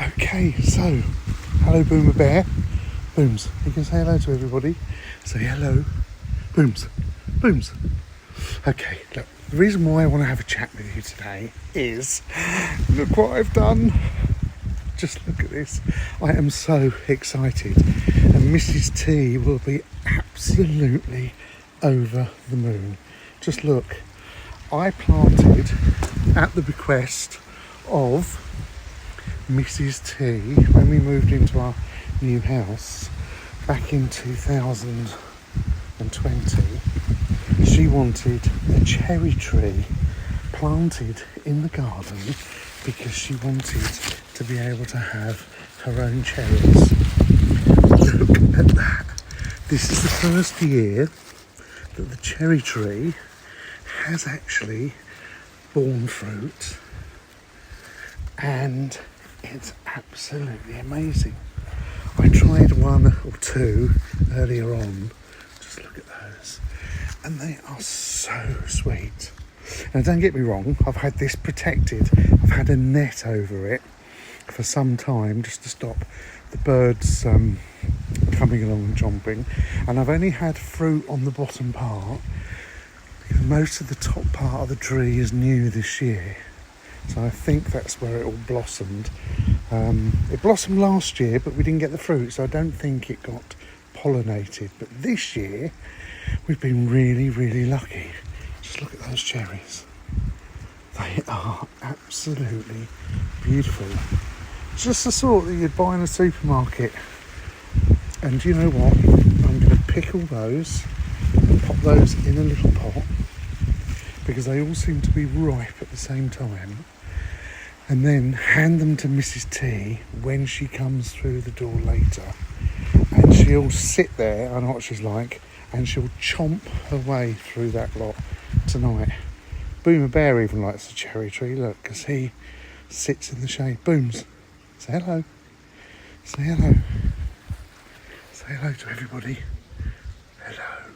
Okay, so hello Boomer Bear. Booms, you can say hello to everybody. Say hello. Booms. Booms. Okay, look, the reason why I want to have a chat with you today is, look what I've done. Just look at this. I am so excited. And Mrs. T will be absolutely over the moon. Just look. I planted at the request of Mrs. T when we moved into our new house back in 2020. She wanted a cherry tree planted in the garden because she wanted to be able to have her own cherries. Look at that. This is the first year that the cherry tree has actually borne fruit, and it's absolutely amazing. I tried one or two earlier on. Just look at those. And they are so sweet. Now don't get me wrong, I've had this protected. I've had a net over it for some time just to stop the birds coming along and chomping. And I've only had fruit on the bottom part because most of the top part of the tree is new this year. So I think that's where it all blossomed. It blossomed last year, but we didn't get the fruit, so I don't think it got pollinated. But this year, we've been really, really lucky. Just look at those cherries. They are absolutely beautiful. Just the sort that you'd buy in a supermarket. And you know what? I'm going to pickle those and pop those in a little pot because they all seem to be ripe at the same time. And then hand them to Mrs. T when she comes through the door later. And she'll sit there, I know what she's like, and she'll chomp her way through that lot tonight. Boomer Bear even likes the cherry tree, look, because he sits in the shade. Booms, say hello. Say hello. Say hello to everybody. Hello.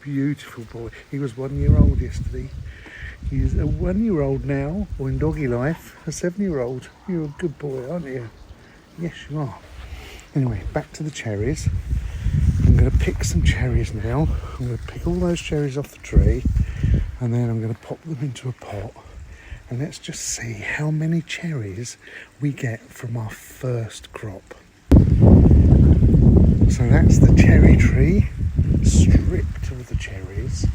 Beautiful boy. He was 1 year old yesterday. He's a 1 year old now, or in doggy life, a 7-year-old. You're a good boy, aren't you? Yes, you are. Anyway, back to the cherries. I'm going to pick some cherries now. I'm going to pick all those cherries off the tree, and then I'm going to pop them into a pot. And let's just see how many cherries we get from our first crop. So that's the cherry tree, stripped of the cherries.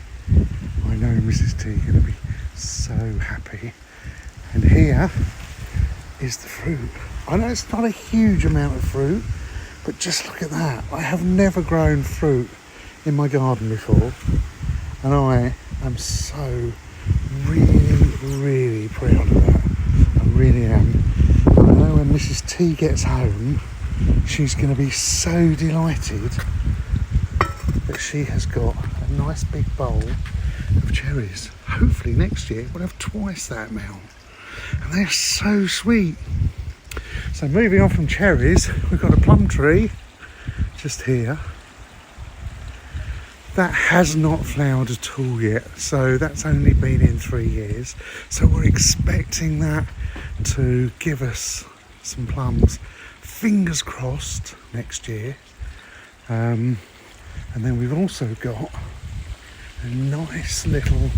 I know Mrs. T is going to be so happy. And here is the fruit. I know it's not a huge amount of fruit, but just look at that. I have never grown fruit in my garden before, and I am so really, really proud of that. I really am. And I know when Mrs. T gets home, she's going to be so delighted that she has got a nice big bowl of cherries. Hopefully next year we'll have twice that amount. And they're so sweet. So moving on from cherries, we've got a plum tree just here. That has not flowered at all yet, so that's only been in 3 years. So we're expecting that to give us some plums, fingers crossed, next year. And then we've also got a nice little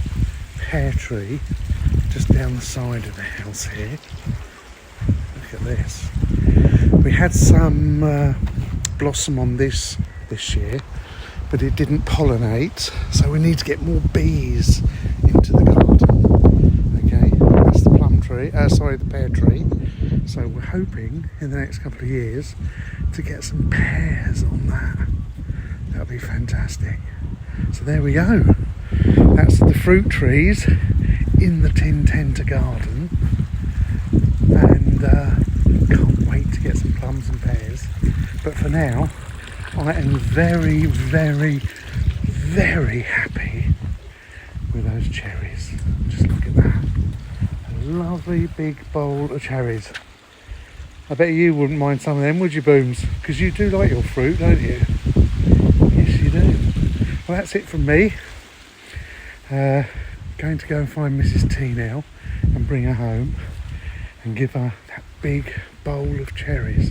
pear tree just down the side of the house here. Look at this. We had some blossom on this year, but it didn't pollinate, so we need to get more bees into the garden. Okay, that's the plum tree, the pear tree. So we're hoping in the next couple of years to get some pears on that. That'll be fantastic. So there we go. That's the fruit trees in the Tintenter garden. And can't wait to get some plums and pears. But for now, I am very, very, very happy with those cherries. Just look at that. A lovely big bowl of cherries. I bet you wouldn't mind some of them, would you, Booms? Because you do like your fruit, don't you? Yes, you do. Well, that's it from me. Going to go and find Mrs. T now and bring her home. and give her that big bowl of cherries.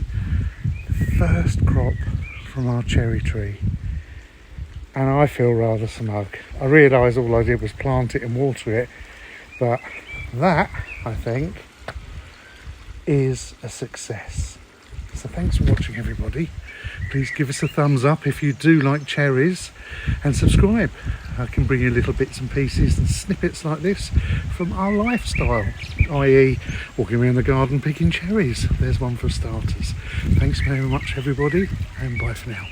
The first crop from our cherry tree. And I feel rather smug. I realise all I did was plant it and water it, but that, I think, is a success. So thanks for watching, everybody. Please give us a thumbs up if you do like cherries, and subscribe. I can bring you little bits and pieces and snippets like this from our lifestyle, i.e. walking around the garden picking cherries. There's one for starters. Thanks very much, everybody, and bye for now.